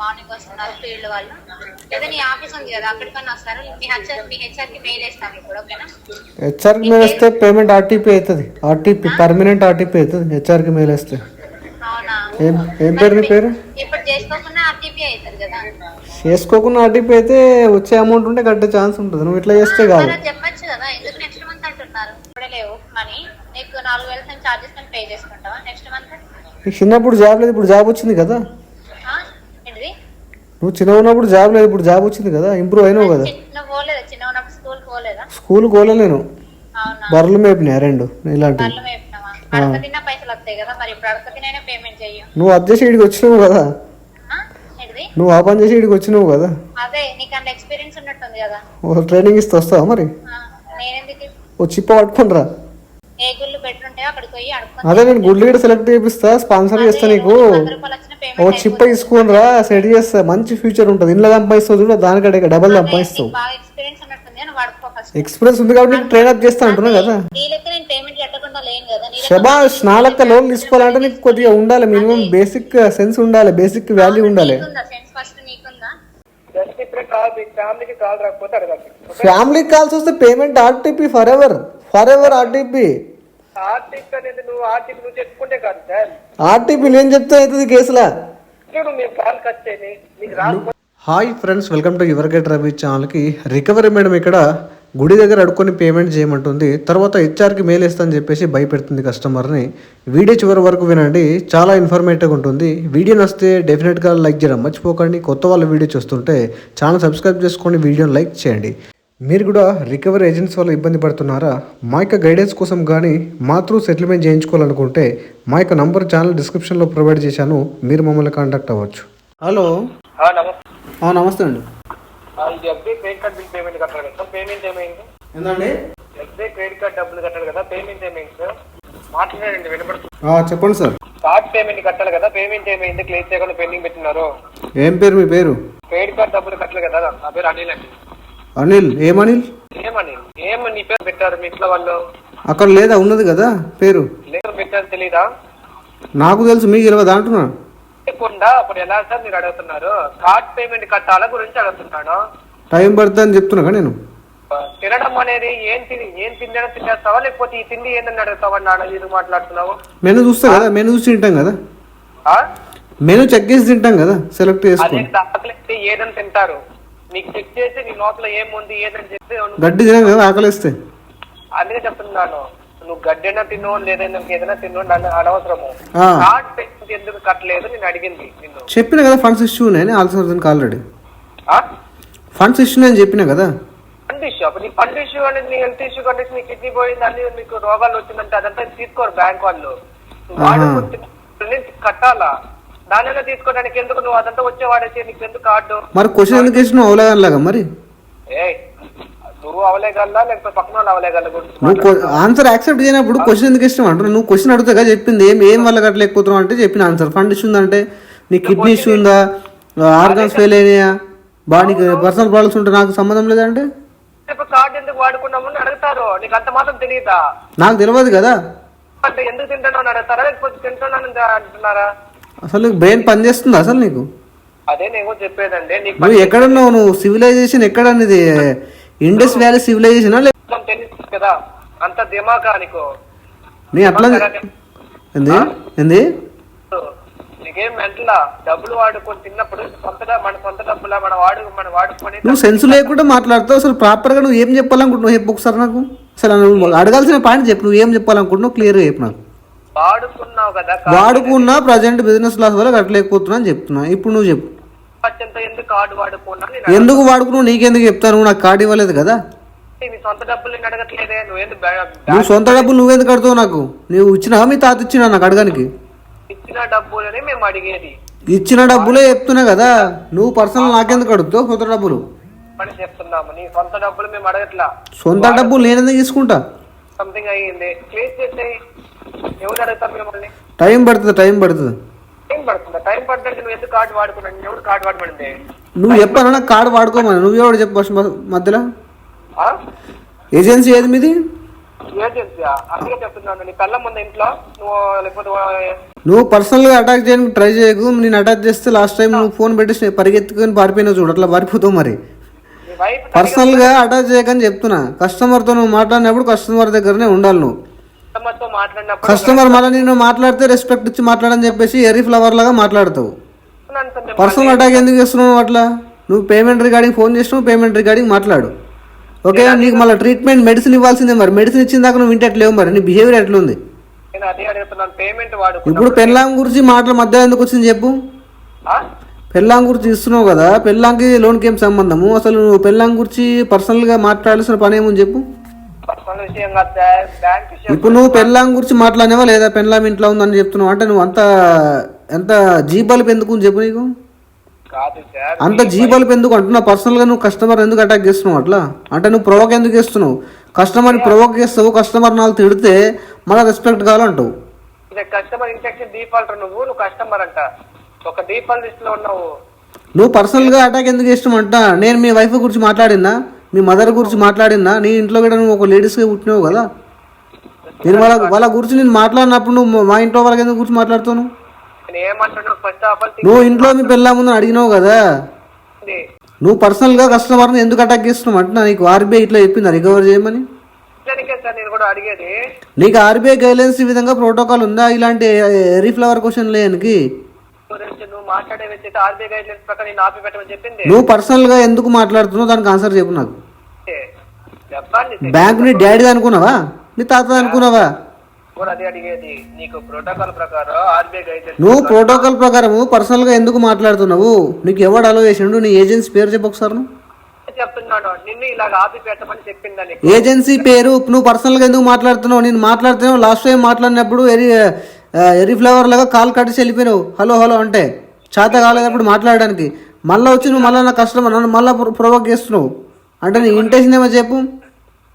Morning వస్తున్నారు field వాళ్ళు, లేదా నీ ఆఫీస్ ఉంది కదా అక్కడికన్నా వస్తారు. మీ హెచ్ఆర్ కి మెయిల్ వేస్తాం ఇప్పుడు, ఓకేనా? హెచ్ఆర్ కి మెయిల్ వేస్తే పేమెంట్ ఆర్టీపీ అవుతుంది. ఆర్టీపీ పర్మనెంట్ ఆర్టీపీ అవుతుంది హెచ్ఆర్ కి మెయిల్ వేస్తే. అవునా? ఏం పేరు నీ పేరు? ఇప్పుడు చేసుకోకుండా ఆర్టీపీ అవుతుంది కదా. చేసుకోకుండా ఆర్టీపీ అయితే వచ్చే అమౌంట్ ఉంటే కట్టే ఛాన్స్ ఉంటుంది. నువ్వు ఇట్లా చేస్తే కాదు. చెప్పచ్చు కదా, ఎందుకు నెక్స్ట్ మంత్ అంటున్నారు? ఇప్పుడే లేవు మనీ, నీకు 4,000 చార్జెస్ పే చేసుకుంటావా నెక్స్ట్ మంత్? నీకు చిన్నప్పుడు జాబ్ లేదు, ఇప్పుడు జాబ్ వచ్చింది కదా. ఏంటిది? నువ్వు చిన్న ఉన్నప్పుడు జాబ్ లేదు, ఇప్పుడు జాబ్ వచ్చింది కదా, ఇంప్రూవ్ అయినావు కదా. నువ్వు పోలేదా చిన్న ఉన్నప్పుడు? స్కూల్ పోలేదా? స్కూల్ పోలే నేను. బర్రెలు మేపినా 2 ఇలాంటివి. అడగతిన్నా పైసలు వస్తాయి కదా, మరి ఇప్పుడు అడగతినైనా పేమెంట్ చెయ్యి. నువ్వు అది చేసి ఇడికి వచ్చినావు కదా, నువ్వు ఆ పని చేసి ఇడికి వచ్చినావు కదా. అదే నీకు అంత ఎక్స్పీరియన్స్ ఉన్నట్టుంది కదా. ట్రైనింగ్ ఇస్తే వస్తావా మరి? నేనెందుకు? ఓ చిప్ప పట్టుకుంటారా? ఏ గుళ్ళు పెట్టుంటే అక్కడికి పోయి అడుగుతా. అదే నేను గుడ్లు కూడా సెలెక్ట్ చేపిస్తా, స్పాన్సర్ చేస్తా నీకు. ఓ చిప్ప తీసుకుని రా, సెట్ చేస్తా, మంచి ఫ్యూచర్ ఉంటుంది. ఇంట్లో సంపాదిస్తావు చూడ, దానికంటే డబల్ సంపాదిస్తావు. ఎక్స్పీరియన్స్ ఉంది కాబట్టి నీకు ట్రైన్ అప్ చేస్తా అంటున్నా కదా. శబాష్, నా లెక్క లోన్ తీసుకోవాలంటే నీకు కొద్దిగా ఉండాలి, మినిమం బేసిక్ సెన్స్ ఉండాలి, బేసిక్ వాల్యూ ఉండాలి. ఫ్యామిలీ కాల్స్ వస్తే payment RTP for ever RTP. RTP నేను చెప్తే అవుతుంది కేసులా. Hi friends, welcome to your get Ravi ఛానల్కి. రికవరీ మేడం ఇక్కడ గుడి దగ్గర అడుక్కొని పేమెంట్ చేయమంటుంది, తర్వాత హెచ్ఆర్కి మెయిల్ ఇస్తానని చెప్పేసి భయపెడుతుంది కస్టమర్ని. వీడియో చివరి వరకు వినండి, చాలా ఇన్ఫర్మేటివ్గా ఉంటుంది. వీడియో నచ్చితే డెఫినెట్గా లైక్ చేయడం మర్చిపోకండి. కొత్త వాళ్ళ వీడియో చూస్తుంటే ఛానల్ సబ్స్క్రైబ్ చేసుకోండి, వీడియోని లైక్ చేయండి. మీరు కూడా రికవరీ ఏజెన్సీ వల్ల ఇబ్బంది పడుతున్నారా? మా యొక్క గైడెన్స్ కోసం కానీ మా త్రూ సెటిల్మెంట్ చేయించుకోవాలనుకుంటే మా యొక్క నంబర్ ఛానల్ డిస్క్రిప్షన్లో ప్రొవైడ్ చేశాను, మీరు మమ్మల్ని కాంటాక్ట్ అవ్వచ్చు. హలో, నమస్తే అండి. క్రెడిట్ కార్డ్ బిల్ పేమెంట్ కట్టాలి కదా, పేమెంట్ ఏమైంది? ఏంటండి? ఎస్బీఐ క్రెడిట్ కార్డ్ డబ్బులు కట్టాలి కదా, పేమెంట్ ఏమైంది సార్? మాట్లాడండి, వినపడుతుంది. చెప్పండి సార్. కార్డ్ పేమెంట్ కట్టాలి కదా, పేమెంట్ ఏమైంది? క్లెయిమ్ చేయకుండా పెండింగ్ పెట్టినారు. ఏం పేరు మీ పేరు? క్రెడిట్ కార్డ్ డబ్బులు కట్టాలి కదా. నా పేరు అనిల్ అండి. అనిల్? ఏమనిల్? నీ పేరు పెట్టారు మీ ఇంట్లో వాళ్ళు? అక్కడ లేదా, ఉన్నది కదా పేరు. లేదు పెట్టారు, తెలీదా? నాకు తెలుసు, మీకు తెలియదా అంటున్నా. అప్పుడు ఎలా సార్ మీరు అడుగుతున్నారు? కార్డ్ పేమెంట్ కట్టాల గురించి అడుగుతున్నాను. టైం పడుతుంది అని చెప్తున్నా నేను. తినడం అనేది ఏం తిండి తినేస్తావా, లేకపోతే ఈ తిండి ఏందని అడుగుతావా? ఇది మాట్లాడుతున్నావు. మెనూ చూస్తా కదా, మెనూ చూసి తింటాం కదా, మెనూ చెక్ చేసి తింటాం కదా, సెలెక్ట్ చేసుకుని. ఏదని తింటారు, నీకు చెక్ చేసి నీ లోపల ఏముంది ఏదని చెప్పి గడ్డి తినాం కదా ఆకలిస్తే. అందుకే చెప్తున్నాను, నువ్వు గడ్డైనా తిను లేదైనా ఏదైనా తిను, నన్ను అనవసరము. కార్డ్ పేమెంట్ ఎందుకు కట్టలేదు నేను అడిగింది నిన్ను. చెప్పిన కదా ఫండ్స్ ఇష్యూ ఉన్నాయని, ఆల్రెడీ ఫండ్స్ ఇష్యూ అని చెప్పినా కదా. ఫండ్ ఇష్యూ, అప్పుడు నీ ఫండ్ ఇష్యూ అనేది నీ హెల్త్ ఇష్యూ కంటే నీ కిడ్నీ పోయింది అని నీకు రోగాలు వచ్చిందంటే అదంతా తీసుకోరు బ్యాంక్ వాళ్ళు. కట్టాలా, దానిలో తీసుకోవడానికి ఎందుకు నువ్వు అదంతా వచ్చేవాడేసి నీకు ఎందుకు కార్డు? మరి క్వశ్చన్ ఎందుకు ఇచ్చినావు అవలేగల్లాగా? మరి నువ్వు అవలేగల్లా లేకపోతే పక్కన వాళ్ళు అవలేగల్ల? నువ్వు ఆన్సర్ యాక్సెప్ట్ చేయనప్పుడు క్వశ్చన్ ఎందుకు ఇష్టం అంటారు? నువ్వు క్వశ్చన్ అడుగుతా చెప్పింది ఏం వల్ల కట్టలేకపోతున్నావు అంటే చెప్పిన ఆన్సర్. ఫండ్ ఇష్యూ ఉందంటే నీ కిడ్నీ ఇష్యూ ఉందా, ఆర్గన్స్ ఫెయిల్ అయినాయా, నీకు పర్సనల్ ప్రాబ్లమ్స్ ఉంటే నాకు సంబంధం లేదంటే కార్డు ఎందుకు వాడుకున్నాము అడుగుతారు. నీకు అంత మాత్రం తెలియదా? నాకు తెలియదు కదా. అంటే ఎందుకు తింటాను అని అడుగుతారా, లేకపోతే తింటున్నాను అంటున్నారా? అసలు నీకు బ్రెయిన్ పనిచేస్తుందా అసలు నీకు? అదే నేను చెప్పేదండి. నువ్వు ఎక్కడున్నావు? నువ్వు సివిలైజేషన్ ఎక్కడ అనేది? ఇండస్ వ్యాలీ సివిలైజేషన్ తెలుసు కదా, అంత దిమాకా నీకు. నీ అట్లా ఏంది? నీకేం మెంటలా? డబ్బులు వాడుకొని తిన్నప్పుడు మన సొంత డబ్బులా మన వాడుకొని. నువ్వు సెన్స్ లేకుండా మాట్లాడుతావు. అసలు ప్రాపర్ గా నువ్వు ఏం చెప్పాలనుకుంటున్నావు చెప్పు ఒకసారి నాకు. అసలు నువ్వు అడగాల్సిన పాయింట్ చెప్పు, నువ్వు ఏం చెప్పాలనుకుంటున్నావు క్లియర్ గా చెప్పు నాకు. వాడుకున్నావు కదా, వాడుకున్నా ప్రజెంట్ బిజినెస్ లాస్ వల్ల కట్టలేకపోతున్నా అని చెప్తున్నా. ఇప్పుడు నువ్వు చెప్పు ఎందుకు కార్డు వాడుకున్నా, ఎందుకు వాడుకున్నావు, నీకెందుకు చెప్తాను? నాకు కార్డు ఇవ్వలేదు కదా. సొంత డబ్బులు అడగట్లేదే, నువ్వు సొంత డబ్బులు నువ్వెందుకు కడతావు నాకు? నువ్వు ఇచ్చినా మీ తాత ఇచ్చినా నాకు అడగానికి? ఇచ్చిన డబ్బులని మేము అడిగేది. ఇచ్చిన డబ్బులే చెప్తున్నా కదా, నువ్వు పర్సనల్ నాకెందుకు అడుగుతావు సొంత డబ్బులు? చెప్తున్నాము, నీ సొంత డబ్బులు మేము అడగట్లా. సొంత డబ్బులు నేనెందుకు తీసుకుంటా? సంథింగ్ అయ్యింది, క్లియర్ చేసేయి. ఎవరు అడుగుతారు మిమ్మల్ని? టైం పడుతుంది. టైం పడుతుందా? టైం పడ్డానికి నువ్వు ఎందుకు కార్డు వాడుకున్నాను? ఎవరు కార్డు వాడమంటే? నువ్వు చెప్పాను కార్డు వాడుకోమని. నువ్వు ఎవరు చెప్పు మధ్యలో? ఏజెన్సీ ఏది మీది? ఏజెన్సీ అందుకే చెప్తున్నాను. నీ పిల్ల ముందు ఇంట్లో నువ్వు లేకపోతే నువ్వు పర్సనల్గా అటాక్ చేయడానికి ట్రై చేయకు. నేను అటాక్ చేస్తే లాస్ట్ టైం నువ్వు ఫోన్ పెట్టి పరిగెత్తుకొని పారిపోయినావు చూడు, అట్లా పారిపోతావు. మరి నీ వైఫ్ పర్సనల్గా అటాక్ చేయకని చెప్తున్నా. కస్టమర్తో నువ్వు మాట్లాడినప్పుడు కస్టమర్ దగ్గరనే ఉండాలి. నువ్వు కస్టమర్తో మాట్లాడినప్పుడు కస్టమర్ మళ్ళీ నేను మాట్లాడితే రెస్పెక్ట్ ఇచ్చి మాట్లాడని చెప్పేసి ఎరీ ఫ్లవర్ లాగా మాట్లాడతావు. పర్సనల్ అటాక్ ఎందుకు చేస్తున్నావు అట్లా? నువ్వు పేమెంట్ రిగార్డింగ్ ఫోన్ చేసినావు, పేమెంట్ రిగార్డింగ్ మాట్లాడు. ఓకే, నీకు మళ్ళీ ట్రీట్మెంట్ మెడిసిన్ ఇవ్వాల్సిందే. మరి మెడిసిన్ ఇచ్చిన దాకా నువ్వు వింటట్లేవు. మరి నీ బిహేవియర్ ఎట్లుంది? నేను అదే అడుగుతున్నాను. పేమెంట్ వాడు ఇప్పుడు పెళ్ళాం గురించి మాటల మధ్య ఎందుకు వచ్చింది చెప్పు? పెళ్ళాం గురించి ఇస్తున్నావు కదా, పెళ్ళాంకి లోన్కి ఏం సంబంధము? అసలు నువ్వు పెళ్ళాం గురించి పర్సనల్గా మాట్లాడాల్సిన పని ఏముంది చెప్పు? పర్సనల్ విషయం కాదు, బ్యాంక్ విషయం. ఇప్పుడు నువ్వు పెళ్ళాం గురించి మాట్లాడినావా లేదా? పెళ్ళాం ఇంట్లో ఉందని చెప్తున్నావు అంటే నువ్వు ఎంత జీబాలు ఎందుకు చెప్పు? నీకు కాదు సార్, అంత జీబాలు ఎందుకు అంటున్నావు? పర్సనల్గా నువ్వు కస్టమర్ ఎందుకు అటాక్ చేస్తున్నావు అట్లా? అంటే నువ్వు ప్రొవోక్ ఎందుకు చేస్తున్నావు? కస్టమర్ని ప్రొవోక్ చేస్తావు, కస్టమర్ నాలుగు తిడితే మళ్ళీ రెస్పెక్ట్ కావాలంటావు. కస్టమర్ ఇన్ఫెక్షన్ డిఫాల్టర్ నువ్వు కస్టమర్ అంట, ఒక డిఫాల్ట్ లిస్ట్ లో ఉన్నావు. నువ్వు పర్సనల్గా అటాక్ ఎందుకు చేస్తామంట? నేను మీ వైఫ్ గురించి మాట్లాడినా, మీ మదర్ గురించి మాట్లాడినా, నీ ఇంట్లో కూడా నువ్వు ఒక లేడీస్గా పుట్టినావు కదా. నేను వాళ్ళ గురించి నేను మాట్లాడినప్పుడు నువ్వు మా ఇంట్లో వాళ్ళకి ఎందుకు గురించి మాట్లాడుతావు? నేను ఏమంటున్నావు? ఫస్ట్ ఆఫ్ ఆల్ నువ్వు ఇంట్లో మీ పెళ్ళా ముందు అడిగినావు కదా. నువ్వు పర్సనల్గా కస్టమర్ని ఎందుకు అటాక్ చేస్తున్నావు అంటే నీకు ఆర్బీఐ ఇట్లా చెప్పిందా రికవర్ చేయమని? సార్ నేను కూడా అడిగేది, నీకు ఆర్బీఐ గైడ్లైన్స్ ఈ విధంగా ప్రోటోకాల్ ఉందా ఇలాంటి రీఫ్లవర్ క్వశ్చన్ లేనికి? నువ్వు మాట్లాడే వ్యక్తి ఆర్బీఐ గైడ్ లైన్స్ ప్రకారం నేను ఆపి పెట్టమని చెప్పింది. నువ్వు పర్సనల్గా ఎందుకు మాట్లాడుతున్నావు దానికి ఆన్సర్ చెప్పు నాకు. చెప్పండి. బ్యాంక్ నీ డాడీ అనుకున్నావా, నీ తాత అనుకున్నావా? అదే అడిగేది, నీకు ప్రోటోకాల్ ప్రకారం ఆర్బీఐ గైడ్ లైన్స్ నువ్వు ప్రోటోకాల్ ప్రకారము పర్సనల్గా ఎందుకు మాట్లాడుతున్నావు? నీకు ఎవడు అలో చేసిండు? నీ ఏజెన్సీ పేరు చెప్పు ఒకసారి. చెప్తున్నాను, నిన్ను ఇలాగ ఆపి పెట్టమని చెప్పిందని. ఏజెన్సీ పేరు నువ్వు పర్సనల్గా ఎందుకు మాట్లాడుతున్నావు? నేను మాట్లాడుతున్నావు లాస్ట్ టైం మాట్లాడినప్పుడు ఎరీ ఫ్లవర్ లాగా కాల్ కట్టేసి వెళ్ళిపోయినావు. హలో హలో అంటే చేత కాలేదప్పుడు మాట్లాడడానికి. మళ్ళీ వచ్చి నువ్వు మళ్ళీ నా కస్టమర్ నన్ను మళ్ళీ ప్రొవోక్ చేస్తున్నావు అంటే నీ ఇంటెన్షన్ ఏమో చెప్పు.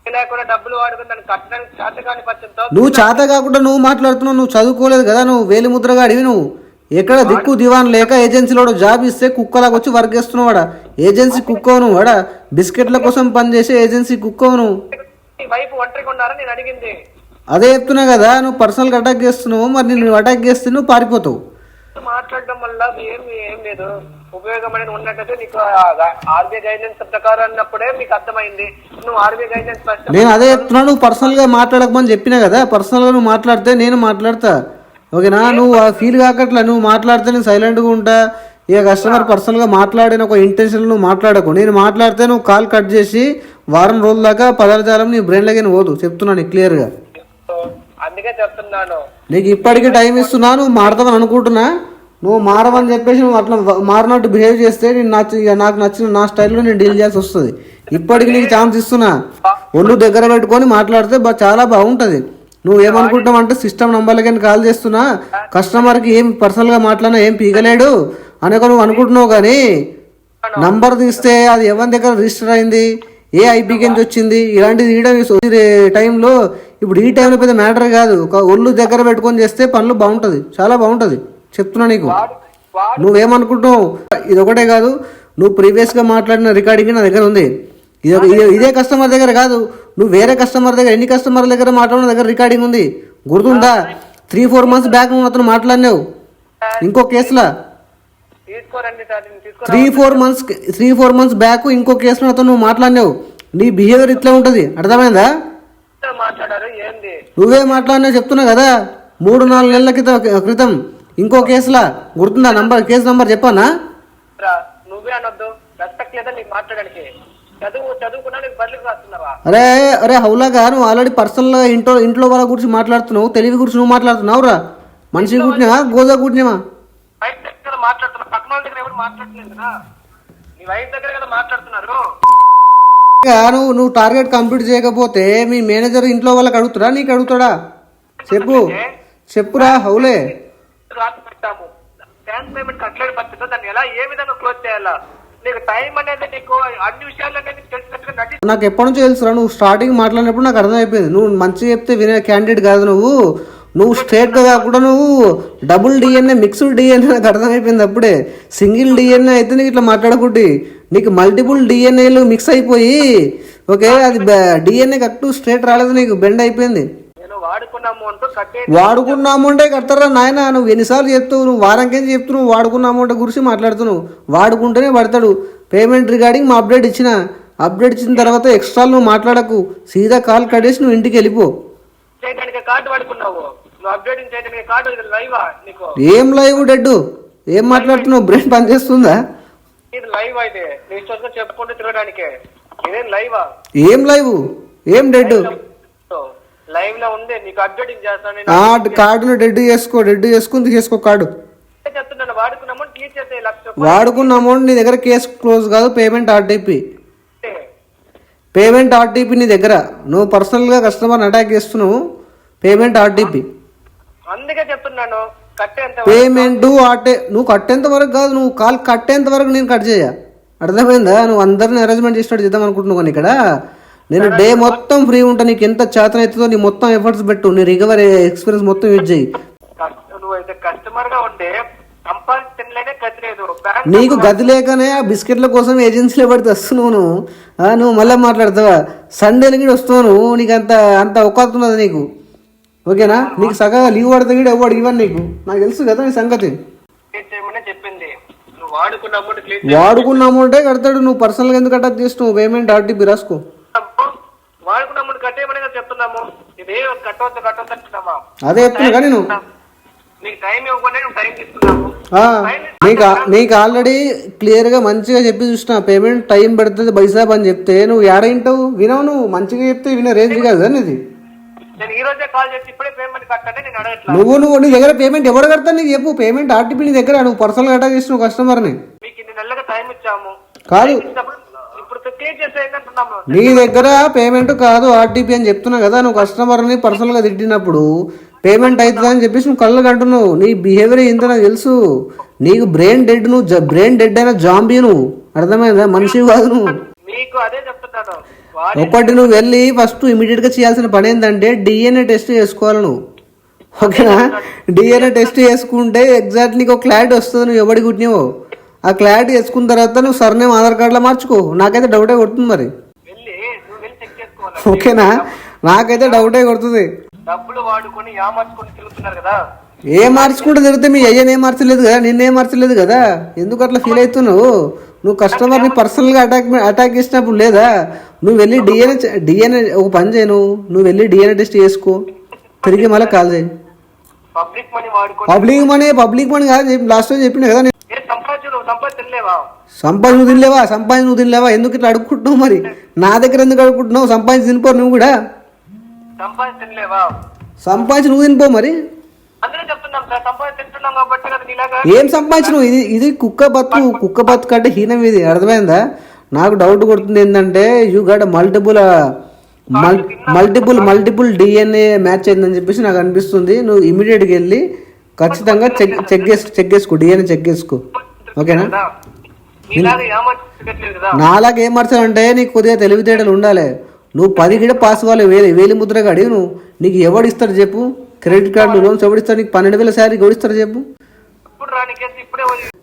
లేకుండా డబ్బులు వాడుకుని నన్ను కట్టడానికి చేతకాని పచ్చంతో నువ్వు చేత కాకుండా నువ్వు మాట్లాడుతున్నావు. నువ్వు చదువుకోలేదు కదా, నువ్వు వేలి ముద్రగా అడివి. నువ్వు ఎక్కడ దిక్కు దివాన్ లేక ఏజెన్సీలో జాబ్ ఇస్తే కుక్కలాగా వచ్చి వర్క్ చేస్తున్నావు. వాడ ఏజెన్సీ కుక్కవు నువ్వు. వాడ బిస్కెట్ల కోసం పనిచేసే ఏజెన్సీ కుక్కవు నువ్వు. వైపు ఒంటరిగా ఉన్నారని నేను అడిగింది. అదే చెప్తున్నా కదా, నువ్వు పర్సనల్గా అటాక్ చేస్తున్నావు. మరి నువ్వు అటాక్ చేస్తే నువ్వు పారిపోతావు. మాట్లాడడం వల్ల ఏం లేదు ఉపయోగం అనేది ఉన్నట్టయితే నీకు ఆర్బీఐ గైడ్లైన్స్ ప్రకారం అన్నప్పుడే మీకు అర్థమైంది. నువ్వు ఆర్బీఐ గైడ్లైన్స్ నేను అదే చెప్తున్నా, నువ్వు పర్సనల్గా మాట్లాడకమని చెప్పినా కదా. పర్సనల్గా నువ్వు మాట్లాడితే నేను మాట్లాడతా, ఓకేనా? నువ్వు ఆ ఫీల్ కాకట్లా నువ్వు మాట్లాడితే నేను సైలెంట్గా ఉంటా. ఇక కస్టమర్ పర్సనల్గా మాట్లాడిన ఒక ఇంటెన్షన్ నువ్వు మాట్లాడకు. నేను మాట్లాడితే నువ్వు కాల్ కట్ చేసి వారం రోజుల దాకా పదార్థాలం నీ బ్రెయిన్లోకి పోదు. చెప్తున్నా నీకు క్లియర్గా. అందుకే చెప్తున్నాను, నీకు ఇప్పటికీ టైం ఇస్తున్నా. నువ్వు మారతావని అనుకుంటున్నా. నువ్వు మారవని చెప్పేసి నువ్వు అట్లా మారినట్టు బిహేవ్ చేస్తే నేను నాకు నచ్చిన నా స్టైల్లో నేను డీల్ చేయాల్సి వస్తుంది. ఇప్పటికి నీకు ఛాన్స్ ఇస్తున్నా. ఒళ్ళు దగ్గర పెట్టుకొని మాట్లాడితే చాలా బాగుంటుంది. నువ్వు ఏమనుకుంటావు అంటే సిస్టమ్ నంబర్లకి కాల్ చేస్తున్నా, కస్టమర్కి ఏం పర్సనల్గా మాట్లాడినా ఏం పీగలేడు అనేక నువ్వు అనుకుంటున్నావు. కానీ నంబర్ తీస్తే అది ఎవరి దగ్గర రిజిస్టర్ అయింది, ఏ ఐపీకి నుంచి వచ్చింది, ఇలాంటిది టైంలో ఇప్పుడు ఈ టైంలో పెద్ద మ్యాటర్ కాదు. ఒక ఒళ్ళు దగ్గర పెట్టుకొని చేస్తే పనులు బాగుంటుంది, చాలా బాగుంటుంది. చెప్తున్నా నీకు. నువ్వేమనుకుంటున్నావు? ఇది ఒకటే కాదు, నువ్వు ప్రీవియస్గా మాట్లాడిన రికార్డింగ్ నా దగ్గర ఉంది. ఇదే కస్టమర్ దగ్గర కాదు, నువ్వు వేరే కస్టమర్ దగ్గర ఎన్ని కస్టమర్ దగ్గర మాట్లాడిన దగ్గర రికార్డింగ్ ఉంది. గుర్తుందా? 3-4 months బ్యాక్ నువ్వు అతను మాట్లాడినావు ఇంకో కేసులో. 3-4 months బ్యాక్ ఇంకో కేసులో అతను నువ్వు మాట్లాడినావు. నీ బిహేవియర్ ఇట్లా ఉంటుంది, అర్థమైందా? నువ్వే మాట్లాడినావు చెప్తున్నా కదా. 3-4 నెలల క్రితం ఇంకో కేసులా. గుర్తుందా? కేసు నంబర్ చెప్పానా? నువ్వే అనొద్దు, రెస్పెక్ట్ లేదా నీకు మాట్లాడడానికి. చదువుకున్నా నీకు బదులుకు రాస్తున్నావా? అరే హౌలాగా నువ్వు ఆల్రెడీ పర్సనల్గా ఇంట్లో వాళ్ళ గురించి మాట్లాడుతున్నావు. తెలివి గురించి నువ్వు మాట్లాడుతున్నావు రా. మనిషి కూర్చున్నావా, గోదా కూర్చున్నావా? వైఫ్ దగ్గర మాట్లాడుతున్నా, పక్కన వాళ్ళ దగ్గర ఎవరు మాట్లాడలేదు కదా. నీ వైఫ్ దగ్గర కదా మాట్లాడుతున్నారు. నువ్వు టార్గెట్ కంప్లీట్ చేయకపోతే మీ మేనేజర్ ఇంట్లో వాళ్ళకి అడుగుతాడా, నీకు అడుగుతాడా? చెప్పురా హౌలే. పెట్టాము బ్యాంక్ పేమెంట్ కట్టలేని పరిస్థితిలో దాన్ని ఎలా ఏ విధంగా క్లోజ్ చేయాలా? నీకు టైం అనేది నీకు అన్ని విషయాలు అనేది తెలిసినట్టుగా నాకు ఎప్పటి నుంచో తెలుసురా. నువ్వు స్టార్టింగ్ మాట్లాడినప్పుడు నాకు అర్థమైపోయింది. నువ్వు మంచిగా చెప్తే వినే క్యాండిడేట్ కాదు. నువ్వు స్ట్రేట్గా కాకుండా నువ్వు డబుల్ డిఎన్ఏ మిక్స్డ్ డిఎన్ఏ నాకు అర్థమైపోయింది అప్పుడే. సింగిల్ డిఎన్ఏ అయితే నీకు ఇట్లా మాట్లాడకూడదు. నీకు మల్టిపుల్ డిఎన్ఏలు మిక్స్ అయిపోయి ఓకే, అది డిఎన్ఏ కరెక్ట్ స్ట్రేట్ రాలేదు, నీకు బెండ్ అయిపోయింది. నేను వాడుకున్న అమౌంట్ కట్టే వాడుకున్న అమౌంటే కడతారా నాయన? నువ్వు ఎన్నిసార్లు చెప్తావు? నువ్వు వారంకేం చెప్తున్నావు? వాడుకున్న అమౌంట్ గురించి మాట్లాడుతున్నావు. వాడుకుంటేనే పడతాడు. పేమెంట్ రిగార్డింగ్ మా అప్డేట్ ఇచ్చిన తర్వాత ఎక్స్ట్రా నువ్వు మాట్లాడకు. సీదా కాల్ కట్టేసి నువ్వు ఇంటికి వెళ్ళిపో. చేయడానికి కార్డు వాడుకున్నావు, నువ్వు అప్డేటింగ్ చేయడానికి కార్డు లైవా నీకు? ఏం లైవ్ డెడ్? ఏం మాట్లాడుతున్నావు? బ్రెయిన్ పనిచేస్తుందా? ఇది లైవ్ అయితే నీ ఇష్టం చెప్పుకుంటూ తిరగడానికే. ఇదేం లైవా? ఏం లైవ్? ఏం డెడ్? లైవ్ లో ఉంది, నీకు అప్డేటింగ్ చేస్తాను. కార్డును డెడ్ చేసుకుని తీసేసుకో కార్డు. చెప్తున్నాను, వాడుకున్న అమౌంట్ క్లియర్ చేస్తే 1 లక్ష. వాడుకున్న అమౌంట్ నీ దగ్గర కేసు క్లోజ్ కాదు. పేమెంట్ ఆర్టీపీ నీ దగ్గర. నువ్వు పర్సనల్గా కస్టమర్ని అటాక్ చేస్తున్నావు. Payment RTP. అందుకే చెప్తున్నాను, కట్టేంత పేమెంట్ నువ్వు కట్టేంత వరకు కాదు, నువ్వు కాల్ కట్టేంత వరకు నేను కట్ చేయ. అర్థమైందా? నువ్వు అందరిని అరేంజ్మెంట్ చేసినట్టు చేద్దాం అనుకుంటున్నావు కానీ ఇక్కడ నేను డే మొత్తం ఫ్రీ ఉంటా. నీకు ఎంత చేతన అవుతుందో నీ మొత్తం ఎఫర్ట్స్ పెట్టు. నీ రికవరీ ఎక్స్పీరియన్స్ మొత్తం యూజ్ చేయి. నువ్వైతే కస్టమర్ గా ఉంటే సంపాదించలేనే గతి లేదు. నీకు గది లేకనే ఆ బిస్కెట్ల కోసం ఏజెన్సీలో పడితే వస్తున్నావు నువ్వు మళ్ళీ మాట్లాడతావా? సండేలు కూడా వస్తున్నావు. నీకు అంత ఒక్కతున్నది నీకు. ఓకేనా? నీకు సగం లీవ్ పడితే కూడా ఎవడు ఇవ్వను నీకు. నాకు తెలుసు కదా నీ సంగతి. చెప్పింది నువ్వు వాడుకున్న అమౌంట్ వాడుకున్న అమౌంటే కడతాడు. నువ్వు పర్సనల్గా ఎందుకు అటాక్ చేస్తున్నావు? పేమెంట్ ఆర్టీపీ రాసుకో. వాడుకున్న అమౌంట్ కట్టేయమని చెప్తున్నాము. ఇదే కట్టవద్దు అంటున్నామా? అదే చెప్తున్నా కానీ నీకు టైం ఇవ్వకుండా నువ్వు టైం తీసుకున్నాము. నీకు ఆల్రెడీ క్లియర్ గా మంచిగా చెప్పి చూసిన పేమెంట్ టైం పెడుతుంది బైసాబ్ అని చెప్తే నువ్వు ఏడైంటావు? వినవు. నువ్వు మంచిగా చెప్తే వినే రేంజ్ కాదు ఇది. నేను ఈ రోజే కాల్ చేసి ఇప్పుడే పేమెంట్ కట్టండి నేను అడగట్లా. నువ్వు నీ దగ్గర పేమెంట్ ఎవరు కడతా నీకు చెప్పు. పేమెంట్ ఆర్టీపీ నీ దగ్గర. నువ్వు పర్సనల్ అటాక్ చేస్తున్నావు కస్టమర్ని. మీకు ఇన్ని నెలలుగా టైం ఇచ్చాము. కాదు, ఇప్పుడు క్లియర్ చేస్తే ఏంటంటున్నాము? నీ దగ్గర పేమెంట్ కాదు ఆర్టీపీ అని చెప్తున్నా కదా. నువ్వు కస్టమర్ని పర్సనల్ గా తిట్టినప్పుడు పేమెంట్ అవుతుంది అని చెప్పేసి నువ్వు కళ్ళకు అంటున్నావు. నీ బిహేవియర్ ఇంత నాకు తెలుసు. నీకు బ్రెయిన్ డెడ్ అయిన జాంబీ నువ్వు. అర్థమైందా? మనిషి కాదు నువ్వు. మీకు అదే చెప్తున్నాను. ఒకటి నువ్వు వెళ్ళి ఫస్ట్ ఇమీడియట్ గా చేయాల్సిన పని ఏంటంటే డిఎన్ఏ టెస్ట్ చేసుకోవాలి నువ్వు. ఓకేనా? డిఎన్ఏ టెస్ట్ చేసుకుంటే ఎగ్జాక్ట్ నీకు ఒక క్లారిటీ వస్తుంది నువ్వు ఎవడి కుట్టినావో. ఆ క్లారిటీ వేసుకున్న తర్వాత నువ్వు సర్నేమ్ ఆధార్ కార్డులో మార్చుకో. నాకైతే డౌటే కొడుతుంది మరి. ఓకేనా? నాకైతే డౌటే కొడుతుంది. డబ్బులు వాడుకొని యామార్చుకొని తిరుగుతున్నారు కదా. ఏ మార్చుకుంటూ తిరిగితే మీ అయ్యనే మార్చలేదు కదా, నిన్నేం మార్చలేదు కదా. ఎందుకు అట్లా ఫీల్ అవుతున్నావు? నువ్వు కస్టమర్ని పర్సనల్గా అటాక్ చేసినప్పుడు లేదా? నువ్వు వెళ్ళి డిఎన్ఏ ఒక పని చేయి. నువ్వు వెళ్ళి డిఎన్ఏ టెస్ట్ చేసుకో. తిరిగి మళ్ళీ కాల్ చేయి. పబ్లిక్ మనీ కాదు. లాస్ట్ టైం చెప్పిన కదా. సంపాదించి నువ్వు తినలేవా? ఎందుకు ఇట్లా అడుక్కుంటున్నావు మరి? నా దగ్గర ఎందుకు అడుక్కుంటున్నావు? సంపాదించి తినిపో నువ్వు కూడా. సంపాదించి నువ్వు తినిపో మరి. ఏం సంపాదించినావు? ఇది కుక్క బతుకు అంటే హీనం ఇది. అర్థమైందా? నాకు డౌట్ కొడుతుంది ఏంటంటే you got multiple DNA match అయిందని చెప్పేసి నాకు అనిపిస్తుంది. నువ్వు ఇమీడియట్గా వెళ్ళి ఖచ్చితంగా చెక్ చేసుకో. డిఎన్ఏ చెక్ చేసుకో. ఓకేనా? నాలాగా ఏం మార్చాలంటే నీకు కొద్దిగా తెలివితేటలు ఉండాలి. నువ్వు 10 గిడ పాస్ కావాలి. వేలి ముద్రగా అడిగి నువ్వు. నీకు ఎవడు ఇస్తాడు చెప్పు? క్రెడిట్ కార్డులు లోన్స్ ఎవడిస్తాడు నీకు? 12,000 శాలరీ ఎవడిస్తాడు చెప్పు?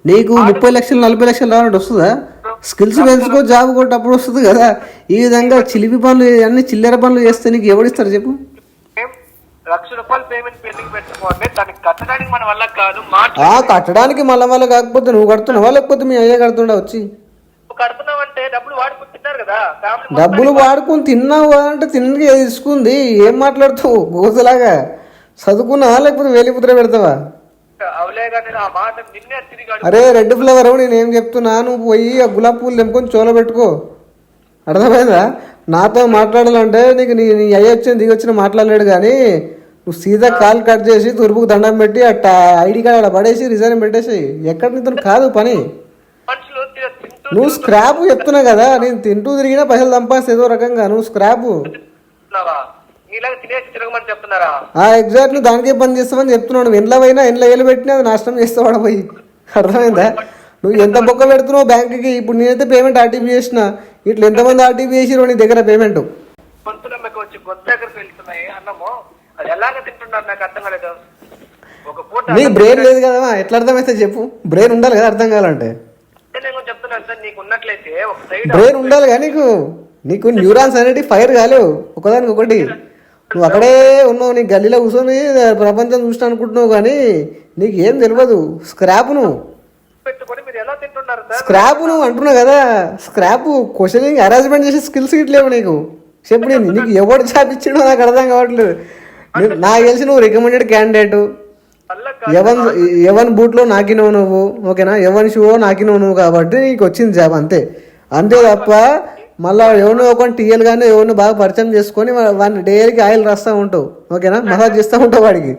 నీకు 30 లక్షలు 40 లక్షలు రావాలంటే వస్తుందా? స్కిల్స్ పెంచుకో, జాబ్ కొట్టి అప్పుడు వస్తుంది కదా. ఈ విధంగా చిలిపి పనులు అన్ని చిల్లర పనులు చేస్తే నీకు ఎవడిస్తారు చెప్పు? ₹1,00,000 పేమెంట్ పెండింగ్ పెట్టుకోండి. దానికి కట్టడానికి మన వల్ల కాదు. కట్టడానికి మళ్ళీ కాకపోతే నువ్వు కడుతున్నావా లేకపోతే మీ అయ్యే కడుతుండ వచ్చి? కడుతున్నావంటే డబ్బులు వాడుకుని తిన్నారు కదా. డబ్బులు వాడుకుని తిన్నావు అంటే తిన్నది తీసుకుంది. ఏం మాట్లాడుతావు గోసలాగా? చదువుకున్నావా లేకపోతే వేలిపుత్ర పెడతావా? అరే రెడ్ ఫ్లవర్ నేనేం చెప్తున్నా, నువ్వు పోయి ఆ గులాబ్ పూలు తెంపుకొని చోలో పెట్టుకో. అర్థమైందా? నాతో మాట్లాడాలంటే నీకు నీ అయ్య దిగి వచ్చిన మాట్లాడలేడు. కానీ నువ్వు సీదా కాల్ కట్ చేసి తూర్పుకు దండం పెట్టి అట్ట ఐడి కార్డు అలా పడేసి రిజైన్ పెట్టేసి. ఎక్కడ నీతో కాదు పని. నువ్వు స్క్రాప్ చెప్తున్నా కదా. నేను తింటూ తిరిగినా పైసలు సంపాదిస్తే ఏదో రకంగా. నువ్వు స్క్రాప్ ఎగ్జాక్ట్ నువ్వు దానికే పని చేస్తావని చెప్తున్నావు. ఎండ్ల పోయినా ఎండ్ల ఏళ్ళు పెట్టినా అది నాశనం చేస్తావాడు పోయి. అర్థమైందా? నువ్వు ఎంత బొక్క పెడుతున్నావు బ్యాంకుకి. ఇప్పుడు నేనైతే పేమెంట్ ఆర్టీపీ చేసిన. ఇట్లా ఎంతమంది ఆర్టీపీ చేసిరు నీ దగ్గర పేమెంట్? నీకు బ్రెయిన్ లేదు కదా. ఎట్లా అర్థమైతే చెప్పు? బ్రెయిన్ ఉండాలి కదా అర్థం కావాలంటే. బ్రెయిన్ ఉండాలి కదా నీకు. నీకు న్యూరాన్స్ అనేవి ఫైర్ కాలేవు ఒకదానికి ఒకటి. నువ్వు అక్కడే ఉన్నావు, నీ గల్లీలో కూర్చొని ప్రపంచం చూసిన అనుకుంటున్నావు కానీ నీకు ఏం తెలియదు. స్క్రాప్ నువ్వు, పెట్టుకొని మీరు ఎలా తింటున్నారు సార్? స్క్రాప్ నువ్వు అంటున్నావు కదా. స్క్రాప్ క్వశ్చనింగ్ అరేంజ్మెంట్ చేసే స్కిల్స్ ఇట్లేవు నీకు. చెప్పు నీకు ఎవడు జాబ్ ఇచ్చిండో నాకు అర్థం కావట్లేదు. నాకు తెలిసి నువ్వు రికమెండెడ్ క్యాండిడేట్. ఎవన్ బూట్లో నాకినవు నువ్వు, ఓకేనా? ఎవరి షూ నాకినవు నువ్వు కాబట్టి నీకు వచ్చింది జాబ్, అంతే. అంతే తప్ప మళ్ళీ ఎవరినో ఒక టీఎల్ కానీ ఎవరిని బాగా పరిచయం చేసుకొని వాడిని డైలీకి ఆయిల్ రాస్తూ ఉంటావు, ఓకేనా? మసాజ్ చేస్తూ ఉంటావు వాడికి.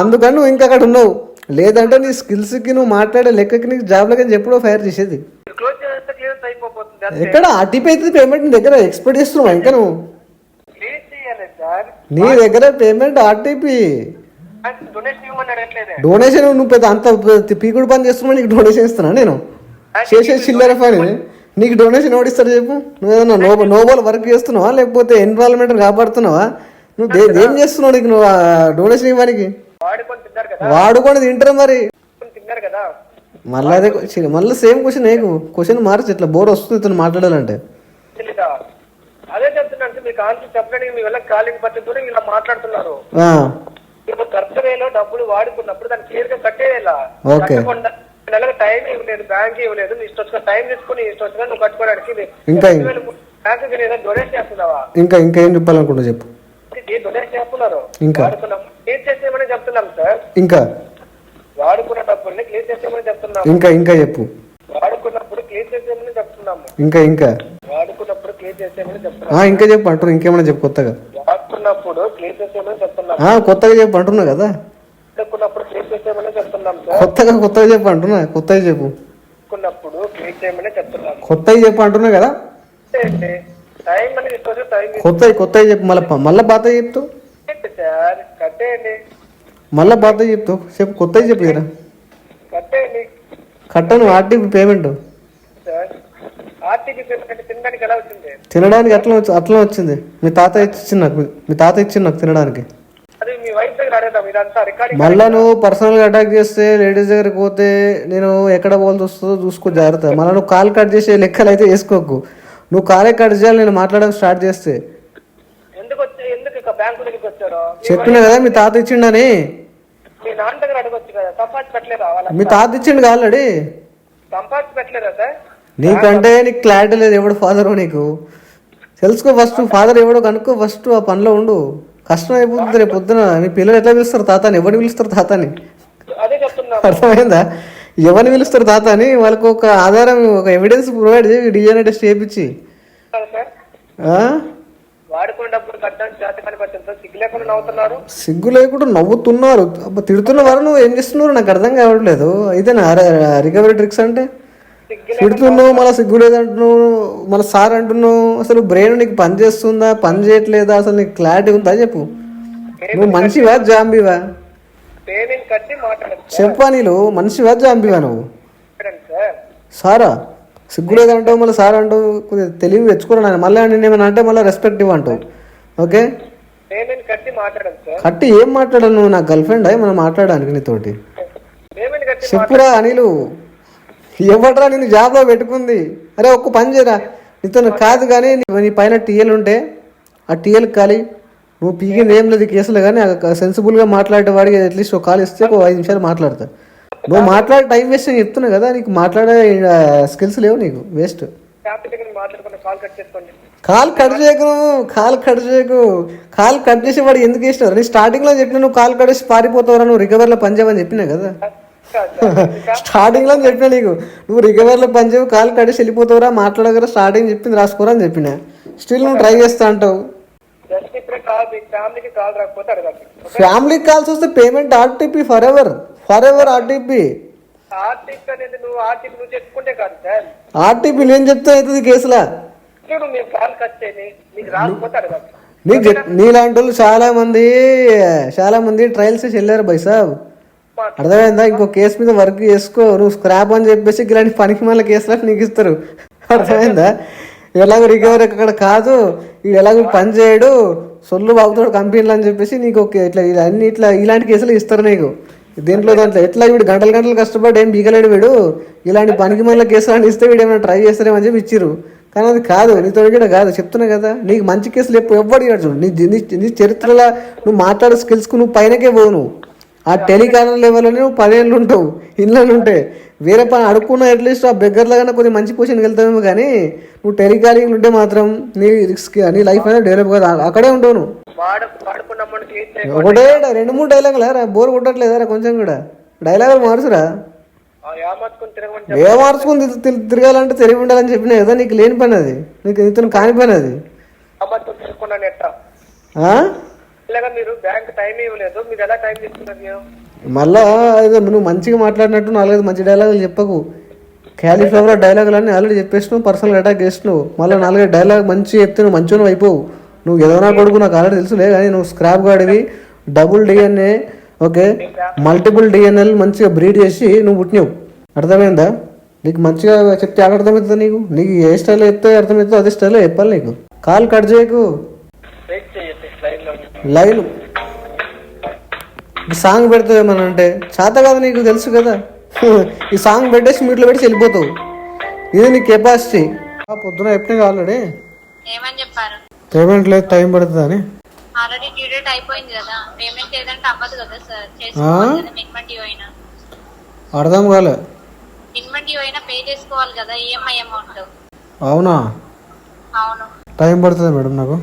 అందుకని నువ్వు ఇంకా అక్కడ ఉన్నావు. లేదంటే నీ స్కిల్స్కి నువ్వు మాట్లాడే లెక్కకి నీకు జాబ్లకి ఎప్పుడో ఫైర్ చేసేది. క్లోజ్ చేస్తే క్లియర్ అయిపోతుంది. ఎక్కడ ఆర్టీపీ అయితే పేమెంట్ నీ దగ్గర ఎక్స్పెక్ట్ చేస్తున్నావు ఇంకా నువ్వు? క్లియర్ చేయాలి సార్. నీ దగ్గర పేమెంట్ ఆర్టీపీ డొనేషన్ ఇవ్వమన్నాడు ఎట్లేదే. డొనేషన్ నువ్వు పెద్ద అంత పీకుడు పని చేస్తున్నావు, నీకు డొనేషన్ ఇస్తున్నా నేను? చేసే చిల్లర పని నీకు డొనేషన్ ఎవడిస్తాడు చెప్పు? నువ్వు ఏదన్నా నోబల్ వర్క్ చేస్తున్నావా లేకపోతే ఎన్విరాన్మెంట్ కాపాడుతున్నావా? నువ్వు ఏం చేస్తున్నావు? నీకు నువ్వు డొనేషన్ ఇవ్వడానికి వాడుకొని తింటారు మరి. తిన్నారు కదా మళ్ళీ అదే మళ్ళీ సేమ్ క్వశ్చన్ నీకు. క్వశ్చన్ మార్చి ఇట్లా బోర్ వస్తుంది ఇతను మాట్లాడాలంటే. అదే చెప్తున్నా, మీకు ఆన్సర్ చెప్పడానికి మీ వల్ల కాలింగ్ పద్ధతితో ఇలా మాట్లాడుతున్నారు. ఇప్పుడు కర్తవ్యంలో డబ్బులు వాడుకున్నప్పుడు దాన్ని క్లియర్ గా కట్టేయాలా? నెలకు టైం ఇవ్వలేదు, బ్యాంక్ ఇవ్వలేదు, నీ ఇష్టం వచ్చిన టైం తీసుకుని ఇష్టం వచ్చిన నువ్వు కట్టుకోవడానికి ఇంకా బ్యాంకు లేదా డొనేట్ చేస్తున్నావా? ఇంకా ఇంకా ఏం చెప్పాలనుకుంటా చెప్పు. డొనేట్ చేస్తున్నారు, ఇంకా క్లియర్ చేసేయమని చెప్తున్నాం సార్. ఇంకా వాడుకున్న డబ్బుల్ని క్లియర్ చేసేయమని చెప్తున్నాము. ఇంకా ఇంకా చెప్పు. వాడుకున్నప్పుడు క్లియర్ చేసేయమని చెప్తున్నాము. ఇంకా ఇంకా వాడుకున్నప్పుడు క్లియర్ చేసేయమని చెప్తున్నాము. ఇంకా చెప్పు అంటున్నా. ఇంకేమైనా చెప్పు కొత్తగా. వాడుకున్నప్పుడు క్లియర్ చేసేయమని చెప్తున్నాము. కొత్తగా చెప్పు అంటున్నా కదా. వాడుకున్నప్పుడు క్లియర్ చేసేయమని చెప్తున్నాం సార్. కొత్తగా చెప్పు అంటున్నా. కొత్తగా చెప్పు. వాడుకున్నప్పుడు క్లియర్ చేయమని చెప్తున్నాము. కొత్తగా చెప్పు అంటున్నా కదా. టైం అని ఇష్టం టైం కొత్తగా చెప్పు. మళ్ళీ బాధ చెప్తావు సార్. కట్టేయండి. మళ్ళీ బాధ చెప్తావు. చెప్పు కొత్తగా చెప్పు కదా. కట్టేయండి. కట్టను RTP payment. Sir RTP payment తినడానికి ఎలా వచ్చింది? తినడానికి అట్లా వచ్చింది. మీ తాత ఇచ్చింది నాకు తినడానికి. అది మీ వైఫ్ దగ్గర అడగదాం. ఇదంతా రికార్డింగ్. మళ్ళీ నువ్వు పర్సనల్గా అటాక్ చేస్తే లేడీస్ దగ్గరికి పోతే నేను ఎక్కడ పోవాల్సి వస్తుందో చూసుకో జాగ్రత్త. మళ్ళీ నువ్వు కాల్ కట్ చేసే లెక్కలు అయితే వేసుకోకు. నువ్వు కాలే కట్ చేయాలి నేను మాట్లాడడం స్టార్ట్ చేస్తే. ఎందుకు బ్యాంకు దగ్గరికి వచ్చారో చెప్పినా కదా మీ తాత ఇచ్చిండని. మీ నాన్న దగ్గర అడగొచ్చు కదా. సంపాదించి పెట్టలేదా? మీ తాత ఇచ్చిండు ఆల్రెడీ. సంపాదించి పెట్టలేదా సార్? నీకంటే నీకు క్లారిటీ లేదు ఎవడు ఫాదర్ నీకు. తెలుసుకో ఫస్ట్. ఫాదర్ ఎవడో కనుక్కో ఫస్ట్. ఆ పనిలో ఉండు. కష్టం అయిపోతుంది రేపు పొద్దున. మీ పిల్లలు ఎట్లా పిలుస్తారు తాతని? ఎవరిని పిలుస్తారు తాతని? అదే చెప్తున్నా. అర్థమైందా? ఎవరిని పిలుస్తారు తాత అని? వాళ్ళకు ఒక ఆధారం, ఒక ఎవిడెన్స్ ప్రొవైడ్ చేసి డిఎన్ఏ టెస్ట్ చేయించి. సిగ్గు లేకుండా నవ్వుతున్నారు, తిడుతున్న వారు. నువ్వు ఏం చేస్తున్నారు నాకు అర్థం కావట్లేదు. ఇదేనా రికవరీ ట్రిక్స్ అంటే? తిడుతున్నావు మళ్ళీ సిగ్గు లేదంటున్నావు, మళ్ళీ సార్ అంటున్నావు. అసలు బ్రెయిన్ నీకు పని చేస్తుందా పని చేయట్లేదా? అసలు నీకు క్లారిటీ ఉందా చెప్పు. నువ్వు మనిషివా జాంబీవా? చెప్పా. నీళ్ళు మనిషివా జాంబీవా నువ్వు? సారా సిగ్గు లేదంటావు, మళ్ళీ సార్ అంటావు. కొద్దిగా తెలివి తెచ్చుకోరా నాన్న. మళ్ళీ నేను ఏమైనా అంటే మళ్ళీ రెస్పెక్ట్ ఇవ్వంటావు. ఓకే కట్టి ఏం మాట్లాడాను? నువ్వు నా గర్ల్ ఫ్రెండ్ అయ్యి మనం మాట్లాడడానికి నీతోటి. చెప్పురా అనిలు. ఎవడరా నేను జాబ్లో పెట్టుకుంది? అరే ఒక్క పని చేయరా, నీతో కాదు కానీ నీ పైన టీఎల్ ఉంటే ఆ టీఎల్ ఖాళీ. నువ్వు పీకింది ఏం లేదు కేసులో కానీ సెన్సిబుల్గా మాట్లాడే వాడికి అట్లీస్ట్ ఒక కాల్ ఇస్తే ఒక 5 నిమిషాలు మాట్లాడతా. నువ్వు మాట్లాడే టైం వేస్ట్ అని చెప్తున్నా కదా. నీకు మాట్లాడే స్కిల్స్ లేవు, నీకు వేస్ట్. కాల్ కట్ చేయకు. కాల్ కట్ చేసేవాడు ఎందుకు వేసినారు? నేను స్టార్టింగ్లో చెప్పిన నువ్వు కాల్ కట్ చేసి పారిపోతావురా, నువ్వు రికవర్లో పనిచేయమని చెప్పినా కదా. స్టార్టింగ్లో చెప్పినా నీకు నువ్వు రికవర్లో పనిచేయవు, కాల్ కట్ చేసి వెళ్ళిపోతావురా, మాట్లాడగరా. స్టార్టింగ్ చెప్పింది రాసుకోరా అని చెప్పిన. స్టిల్ నువ్వు ట్రై చేస్తా అంటావు. ఫ్యామిలీ కాల్స్ వస్తే payment RTP for ever RTP. RTP నేను చెప్తే అవుతుంది కేసులా. నీలాంటి వాళ్ళు చాలా మంది ట్రయల్స్ చేసి వెళ్ళారు బై సాబ్. అర్థమైందా? ఇంకో కేసు మీద వర్క్ చేసుకో. నువ్వు స్క్రాప్ అని చెప్పేసి ఇలాంటి పనికి మళ్ళీ కేసులకు నీకు ఇస్తారు. అర్థమైందా? ఎలాగో రికవరీ అక్కడ కాదు, వీడు ఎలాగో పని చేయడు, సొల్లు బాగుతాడు కంపెనీలు అని చెప్పేసి నీకు ఇలాంటి కేసులు ఇస్తారు నీకు. దాంట్లో ఎట్లా వీడు గంటలు కష్టపడి ఏం బీగలేడు వీడు, ఇలాంటి పనికి మళ్ళీ కేసులు అని ఇస్తే వీడు ఏమైనా ట్రై చేస్తారేమని చెప్పి ఇచ్చిర్రు. కానీ అది కాదు, నీతో కూడా కాదు చెప్తున్నా కదా. నీకు మంచి కేసులు ఎవ్వడు చూడు. నీ చరిత్రలో నువ్వు మాట్లాడే స్కిల్స్కు నువ్వు పైనకే పోవు. నువ్వు ఆ టెలికాలర్ లెవెల్లోనే నువ్వు 10 ఏళ్ళు ఉంటావు, ఇళ్ళని ఉంటే వేరే పని అడుక్కున్నా అట్లీస్ట్ ఆ బెగ్గర్లో కొంచెం మంచి పొజిషన్కి వెళ్తావేమో. కానీ నువ్వు టెలికాలింగ్ ఉంటే మాత్రం నీ లైఫ్ అనేది డెవలప్ కాదు, అక్కడే ఉంటావు నువ్వు. ఒకటే 2-3 డైలాగులు రా, బోర్ కొట్టట్లేదారా కొంచెం కూడా? డైలాగులు మార్చురా. ఏ మార్చుకుని తిరగాలంటే తిరిగి ఉండాలని చెప్పినా కదా. నీకు లేని పని అది, నీతో కాని పని అది. మళ్ళా ఏదో నువ్వు మంచిగా మాట్లాడినట్టు 4-5 మంచి డైలాగులు చెప్పకు. క్యాలీఫ్లవర్ డైలాగులు అన్నీ ఆల్రెడీ చెప్పేసినావు, పర్సనల్ అటాక్ చేసినావు. మళ్ళీ 4-5 డైలాగ్ మంచి చెప్తే నువ్వు మంచిగా అయిపోవు. నువ్వు ఏదైనా కొడుకు నాకు ఆల్రెడీ తెలుసులే. కానీ నువ్వు స్క్రాప్ గాడివి, double DNA, okay, multiple DNL మంచిగా బ్రీడ్ చేసి నువ్వు పుట్టినావు. అర్థమైందా? నీకు మంచిగా చెప్తే ఆడ అర్థమవుతుంది. నీకు ఏ స్టైల్లో చెప్తే అర్థమవుతుందో అదే స్టైల్లో చెప్పాలి. నీకు కాల్ కట్ చేయకు. లైన్ ఈ సాంగ్ పెడతావేమని అంటే చేత కదా, నీకు తెలుసు కదా. ఈ సాంగ్ పెట్టేసి మీట్లో పెట్టి వెళ్ళిపోతావు. ఇది నీ కెపాసిటీ. పొద్దున ఎప్పుడే ఆల్రెడీ ఏమని చెప్పారు? పేమెంట్ లేదు, టైం పడుతుంది అని. ఆల్రెడీ డ్యూ డేట్ అయిపోయింది కదా, పేమెంట్ ఏదంటే అవ్వదు కదా సార్. చేసుకోవాలి కదా, మినిమం డ్యూ అయినా. అర్థం కాలే. మినిమం డ్యూ అయినా పే చేసుకోవాలి కదా ఈఎంఐ అమౌంట్. అవునా? అవును. టైం పడుతుంది మేడం. నాకు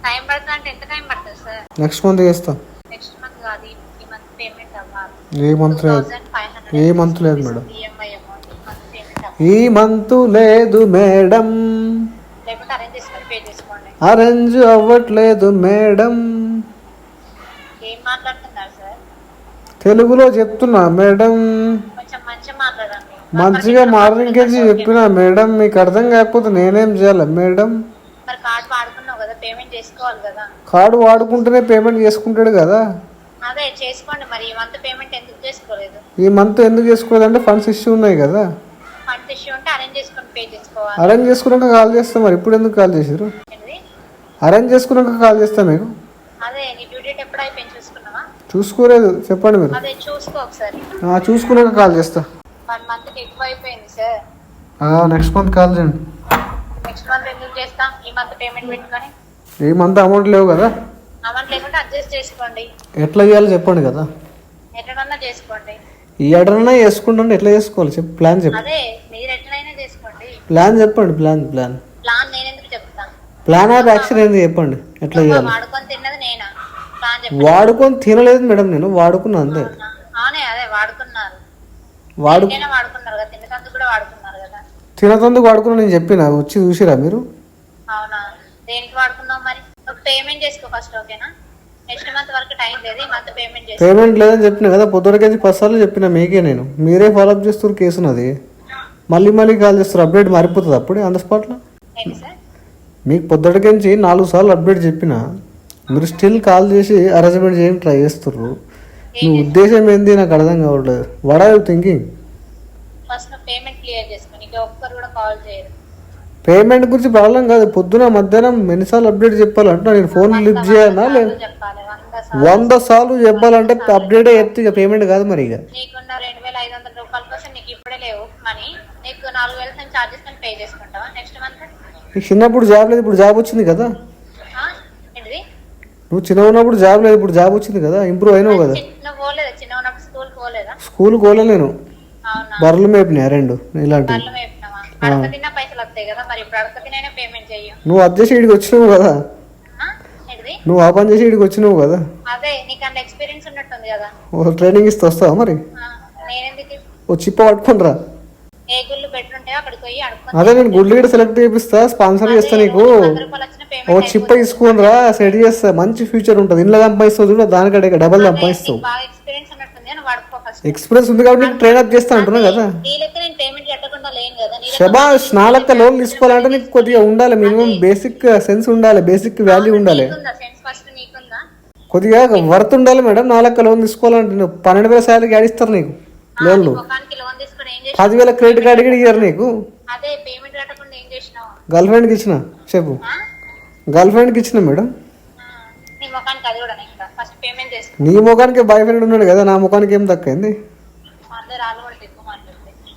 టైం పడుతుంది అంటే ఎంత టైం పడుతుంది సార్? నెక్స్ట్ మంత్ చేస్తా. నెక్స్ట్ మంత్ కాదు, ఈ మంత్ పేమెంట్ అవ్వాలి. ఏ మంత్ లేదు, ఏ మంత్ లేదు మేడం. ఈఎంఐ అమౌంట్ ఈ మంత్ పేమెంట్ ఈ మంత్ లేదు మేడం. లేకపోతే అరేంజ్ చేసుకొని పే చేసుకోండి. అరేంజ్ అవ్వట్లేదు మేడం. ఏం మాట్లాడుతున్నారు సార్? తెలుగులో చెప్తున్నా మేడం. కొంచెం మంచిగా మాట్లాడండి. మంచిగా మార్నింగ్ కేజీ చెప్పినా మేడం. మీకు అర్థం కాకపోతే నేనేం చేయాలి మేడం? మరి కార్డు వాడుకున్నావు కదా, పేమెంట్ చేసుకోవాలి కదా. కార్డు వాడుకుంటేనే పేమెంట్ చేసుకుంటాడు కదా. అదే చేసుకోండి. మరి ఈ మంత్ పేమెంట్ ఎందుకు చేసుకోలేదు? ఈ మంత్ ఎందుకు చేసుకోలేదంటే ఫండ్స్ ఇష్యూ ఉన్నాయి కదా. ఫండ్స్ ఇష్యూ ఉంటే అరేంజ్ చేసుకొని పే చేసుకోవాలి. అరేంజ్ చేసుకున్నాక కాల్ చేస్తాం. మరి ఇప్పుడు ఎందుకు కాల్ చేసారు? అరేంజ్ చేసుకున్నాక కాల్ చేస్తా మీకు. అదే నీ డ్యూ డేట్ ఎప్పుడు అయిపోయింది చూసుకున్నావా? చూసుకోలేదు, చెప్పండి మీరు. అదే చూసుకో ఒకసారి. చూసుకున్నాక కాల్ చేస్తా. 1 మంత్ కి ఎక్కువ అయిపోయింది సార్. నెక్స్ట్ మంత్ కాల్ చేయండి. నెక్స్ట్ మంత్ ఎందుకు చేస్తాం? ఈ మంత్ పేమెంట్ పెట్టుకొని. ఈ మంత్ అమౌంట్ లేవు కదా. అమౌంట్ లేకుంటే అడ్జస్ట్ చేసుకోండి. ఎట్లా చేయాలో చెప్పండి కదా. ఎట్లన్నా చేసుకోండి. ఈ ఎడన్నా చేసుకుంటే ఎట్లా చేసుకోవాలి చెప్పు, ప్లాన్ చెప్పు. అదే మీరు ఎట్లయినా చేసుకోండి. ప్లాన్ చెప్పండి. ప్లాన్ నేను ఎందుకు చెప్తాను? ప్లాన్ ఆఫ్ యాక్షన్ ఏంది చెప్పండి, ఎట్లా చేయాలి. వాడుకొని తిన్నది నేనా? ప్లాన్ చెప్పండి. వాడుకొని తినలేదు మేడం, నేను వాడుకున్నా అంతే. అవునే, అదే వాడుకున్నారు. వాడుకున్నారు కదా, తినతందుకు కూడా వాడుకున్నారు కదా. తినతందుకు వాడుకున్నా నేను చెప్పిన, వచ్చి చూసిరా మీరు? అవునా? దేనికి వాడుకున్నావు మరి? ఒక పేమెంట్ చేసుకో ఫస్ట్, ఓకేనా? నెక్స్ట్ మంత్ వరకు టైం లేదు, ఈ మంత్ పేమెంట్ చేసుకో. పేమెంట్ లేదని చెప్పిన కదా, పొద్దునకేసి 10 సార్లు చెప్పిన మీకే నేను. మీరే ఫాలోఅప్ చేస్తారు కేసు నాది. మళ్ళీ కాల్ చేస్తారు, అప్డేట్ మారిపోతుంది అప్పుడే ఆన్ ద స్పాట్లో. ఏంటి సార్? మీకు పొద్దుటకించి 4 సార్లు అప్డేట్ చెప్పిన, మీరు స్టిల్ కాల్ చేసి అరేంజ్మెంట్ చేయడం ట్రై చేస్తున్నారు. మీ ఉద్దేశం ఏంది నాకు అర్థం కావట్లేదు. What are you thinking? First నువ్వు పేమెంట్ క్లియర్ చేసుకో, నీకు ఒక్కరు కూడా కాల్ చేయరు. పేమెంట్ గురించి ప్రాబ్లం కాదు, పొద్దున మధ్యాహ్నం ఎన్నిసార్లు అప్డేట్ చెప్పాలంటే నేను ఫోన్ లిఫ్ట్ చేయాలా? లేదు, 100 సార్లు చెప్పాలంటే అప్డేట్ చెప్తే ఇక పేమెంట్ కాదు. మరి ఇక నీకున్న 2500 రూపాయల కోసం నీకు ఇప్పుడే లేవు మనీ, నీకు 4000 చార్జెస్ పే చేసుకుంటావా నెక్స్ట్ మంత్? నీకు చిన్నప్పుడు జాబ్ లేదు, ఇప్పుడు జాబ్ వచ్చింది కదా. ఏంటిది? నువ్వు చిన్న ఉన్నప్పుడు జాబ్ లేదు, ఇప్పుడు జాబ్ వచ్చింది కదా, ఇంప్రూవ్ అయినావు కదా. పోలేదా చిన్న ఉన్నప్పుడు? స్కూల్ పోలేదా? స్కూల్ పోలేను, బర్రెలు మేపినా 2 ఇలాంటివి. అడక తిన్నా పైసలు వస్తాయి కదా, మరి ఇప్పుడు అడక తినైనా పేమెంట్ చెయ్యి. నువ్వు అది చేసి ఇడికి వచ్చినావు కదా, నువ్వు ఆ పని చేసి ఇడికి వచ్చినావు కదా. అదే నీకు అంత ఎక్స్పీరియన్స్ ఉన్నట్టుంది కదా. ట్రైనింగ్ ఇస్తే వస్తావా మరి? నేనెందుకు? ఓ చిప్ప పట్టుకుని రా. ఏ గుళ్ళు పెట్టుంటే అక్కడికి పోయి అడుక్కో. అదే నేను గుళ్ళు కూడా సెలెక్ట్ చేపిస్తా, స్పాన్సర్ చేస్తా నీకు. ఓ చిప్ప తీసుకుని రా, సెట్ చేస్తా, మంచి ఫ్యూచర్ ఉంటుంది. ఇంట్లో సంపాదిస్తావు చూడ, దానికంటే డబల్ సంపాదిస్తావు. ఎక్స్పీరియన్స్ ఉంది కాబట్టి నీకు ట్రైన్ అప్ చేస్తా అంటున్నా కదా. శబాష్, నా లెక్క లోన్ తీసుకోవాలంటే నీకు కొద్దిగా ఉండాలి, మినిమం బేసిక్ సెన్స్ ఉండాలి, బేసిక్ వాల్యూ ఉండాలి, కొద్దిగా వర్త్ ఉండాలి మేడం. నా లెక్క లోన్ తీసుకోవాలంటే 12,000 శాలరీ ఆడిస్తారు నీకు లోన్లు, 10,000 క్రెడిట్ కార్డు కూడా ఇయ్యారు నీకు. గర్ల్ ఫ్రెండ్కి ఇచ్చిన చెప్పు, గర్ల్ ఫ్రెండ్కి ఇచ్చిన మేడం. నీ ముఖానికి బాయ్ ఫ్రెండ్ ఉన్నాడు కదా, నా ముఖానికి ఏం తక్కువైంది?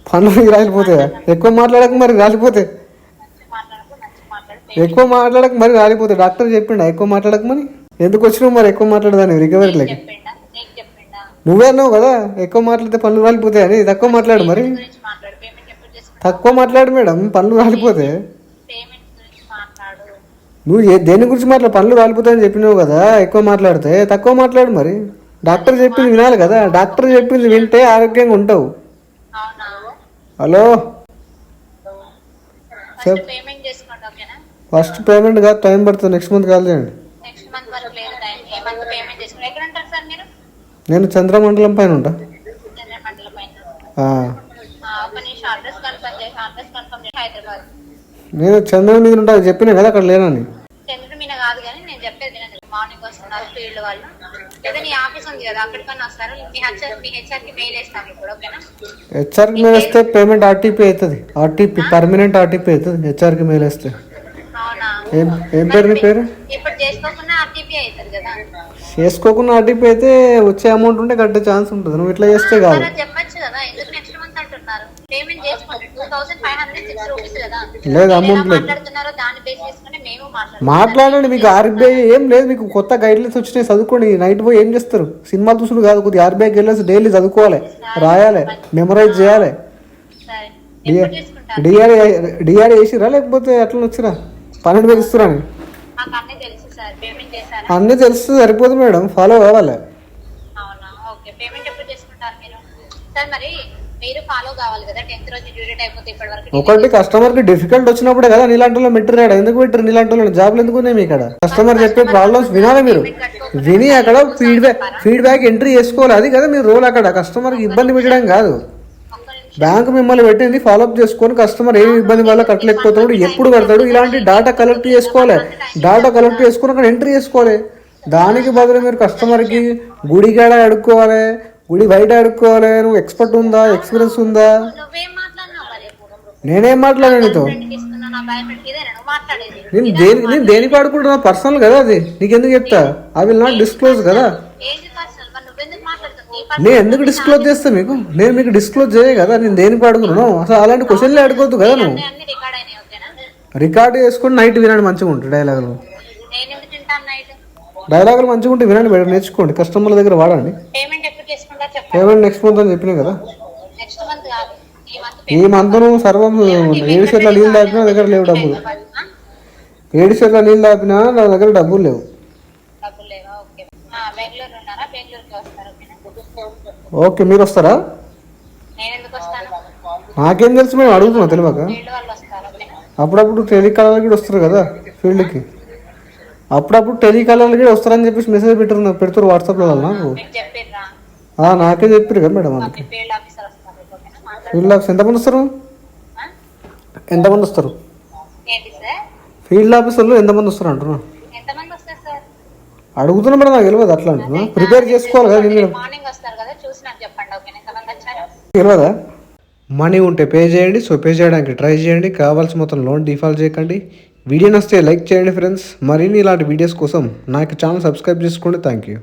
పనులు రాలిపోతాయా? ఎక్కువ మాట్లాడక మరి రాలిపోతే ఎక్కువ మాట్లాడక మరి రాలిపోతే డాక్టర్ చెప్పిండా ఎక్కువ మాట్లాడకమని? ఎందుకు వచ్చినావు మరి ఎక్కువ మాట్లాడదాని రికవరీలకి? చెప్పిండా నీకు చెప్పిండా? నువ్వే అన్నావు కదా ఎక్కువ మాట్లాడితే పనులు రాలిపోతాయి అని. తక్కువ మాట్లాడు మరి, గురించి మాట్లాడు. పేమెంట్ ఎప్పుడు చేసుకుంటావు? తక్కువ మాట్లాడు మేడం, పనులు రాలిపోతే. పేమెంట్ గురించి మాట్లాడు. నువ్వు దేని గురించి మాట్లాడు? పనులు రాలిపోతాయని చెప్పినావు కదా, ఎక్కువ మాట్లాడితే. తక్కువ మాట్లాడు మరి, డాక్టర్ చెప్పింది వినాలి కదా. డాక్టర్ చెప్పింది వింటే ఆరోగ్యంగా ఉంటావు. అవునా? హలో ఫస్ట్ పేమెంట్ చేసుకోండి ఓకేనా? ఫస్ట్ పేమెంట్ కాదు, టైం పడుతుంది. నెక్స్ట్ మంత్ కాల్ చేయండి. నెక్స్ట్ మంత్ వరకు లేదు టైం. ఏ మంత్ పేమెంట్ చేసుకోండి. ఎక్కడ ఉంటారు సార్ మీరు? నేను చంద్రమండలం పైన ఉంటా. చంద్రమండలం పైన. ఆ. ఒక నిమిషం అడ్రస్ కన్ఫర్మ్ చేసి హైదరాబాద్. నేను చంద్రుడి మీద ఉంటా, చెప్పినా కదా అక్కడ లేనని. చంద్రుడి మీద కాదు కానీ నేను చెప్పేది వినండి. మార్నింగ్ వస్తున్నారు ఫీల్డ్ వాళ్ళు, లేదా నీ ఆఫీస్ ఉంది కదా అక్కడికన్నా వస్తారు. మీ హెచ్ఆర్ కి మెయిల్ వేస్తాను ఇప్పుడు ఓకేనా? హెచ్ఆర్కి మెయిల్ వేస్తే పేమెంట్ ఆర్టీపీ అవుతుంది. ఆర్టీపీ పర్మనెంట్ ఆర్టీపీ అవుతుంది హెచ్ఆర్కి మెయిల్ వేస్తే. అవునా? ఏం పేరు నీ పేరు? ఇప్పుడు చేసుకోకుండా ఆర్టీపీ అవుతుంది కదా. చేసుకోకుండా ఆర్టీపీ అయితే వచ్చే అమౌంట్ ఉంటే కట్టే ఛాన్స్ ఉంటుంది. నువ్వు ఇట్లా చేస్తే కాదు. చెప్పచ్చు కదా, ఎందుకు నెక్స్ట్ మంత్ అంటున్నారు? పేమెంట్ చేసుకోండి. 2506 రూపీస్ కదా. లేదు అమౌంట్ లేదు. మాట్లాడుతున్నారో దాన్ని బేస్ చేసుకుని మేము మాట్లాడండి. మీకు ఆర్బీఐ ఏం లేదు, మీకు కొత్త గైడ్లైన్స్ వచ్చినాయి, చదువుకోండి. నైట్ పోయి ఏం చేస్తారు? సినిమాలు చూసుడు కాదు, కొద్దిగా ఆర్బీఐకి వెళ్ళేసి డైలీ చదువుకోవాలి, రాయాలి, మెమరైజ్ చేయాలి. డిఆర్ఏ వేసిరా లేకపోతే ఎట్లా వచ్చిరా? 12,000 ఇస్తురా? అన్నీ తెలుసు, సరిపోదు మేడం, ఫాలో కావాలి. అవునా? ఓకే. పేమెంట్ ఎప్పుడు చేసుకుంటారు మీరు? సార్ మరి మీరు ఫాలో కావాలి కదా. 10th రోజు డ్యూ డేట్ అయిపోతే ఇప్పటి వరకు. ఒకటి కస్టమర్ కి డిఫికల్ట్ వచ్చినప్పుడే కదా నీలాంటి మెటీరియల్ ఎందుకు పెట్టారు? నీలాంటి జాబ్లు ఎందుకు ఉన్నాయి మీ ఇక్కడ? కస్టమర్ చెప్పే ప్రాబ్లమ్స్ వినాలి మీరు, విని అక్కడ ఫీడ్బ్యాక్ ఎంట్రీ చేసుకోవాలి. అది కదా మీరు రోల్. అక్కడ కస్టమర్ కి ఇబ్బంది పెట్టడం కాదు. బ్యాంక్ మిమ్మల్ని పెట్టింది ఫాలోఅప్ చేసుకొని కస్టమర్ ఏ ఇబ్బంది వల్ల కట్టలేకపోతాడు, ఎప్పుడు కడతాడు, ఇలాంటి డాటా కలెక్ట్ చేసుకోవాలి. డాటా కలెక్ట్ చేసుకుని అక్కడ ఎంట్రీ చేసుకోవాలి. దానికి బదులు మీరు కస్టమర్కి గుడి కాడ అడుక్కోవాలి, గుడి బయట అడుక్కోవాలి. నువ్వు ఎక్స్పర్ట్ ఉందా, ఎక్స్పీరియన్స్ ఉందా? నేనేం మాట్లాడాను నీతో? నేను దేనికి ఆడుకుంటున్నా? పర్సనల్ కదా అది, నీకెందుకు చెప్తా? ఐ విల్ నాట్ డిస్క్లోజ్ కదా. నేను ఎందుకు డిస్క్లోజ్ చేస్తా మీకు? నేను మీకు డిస్క్లోజ్ చేయ కదా. నేను దేనికి అడుగుతున్నాను? అసలు అలాంటి క్వశ్చన్లే అడుకోవద్దు కదా. నువ్వు రికార్డు చేసుకుని నైట్ వినండి, మంచిగా ఉంటుంది. డైలాగులు మంచిగా ఉంటే వినండి మేడం, నేర్చుకోండి, కస్టమర్ల దగ్గర వాడండి. పేమెంట్ నెక్స్ట్ మంత్ అని చెప్పినా కదా. ఈ మంత్ నువ్వు సర్వం 7 షేర్ల నీళ్ళు తాపినా నా దగ్గర లేవు డబ్బులు. 7 షేర్ల నీళ్ళు తాపినా నా దగ్గర డబ్బులు లేవు. ఓకే, మీరు వస్తారా? నాకేం తెలుసు, మేము అడుగుతున్నా తెలియక. అప్పుడప్పుడు టెలికాలర్లు కూడా వస్తారు కదా ఫీల్డ్కి, అప్పుడప్పుడు టెలికాలర్లు కూడా వస్తారని చెప్పేసి మెసేజ్ పెడుతున్నారు వాట్సాప్లో నాకు. నాకే చెప్పారు కదా మేడం. అందుకే ఫీల్డ్ ఆఫీస్ ఎంతమంది వస్తారు? ఎంతమంది వస్తారు? ఫీల్డ్ ఆఫీసర్లు ఎంతమంది వస్తారు అంటున్నా? అడుగుతున్నా మేడం, నాకు తెలియదు. అట్లా అంటున్నా, ప్రిపేర్ చేసుకోవాలి కదా. నేను తెలియదా? మనీ ఉంటే పే చేయండి. సో పే చేయడానికి ట్రై చేయండి. కావాల్సి మొత్తం లోన్ డిఫాల్ట్ చేయకండి. వీడియో నచ్చితే లైక్ చేయండి ఫ్రెండ్స్. మరిన్ని ఇలాంటి వీడియోస్ కోసం నాకు ఛానల్ సబ్స్క్రైబ్ చేసుకోండి. Thank you.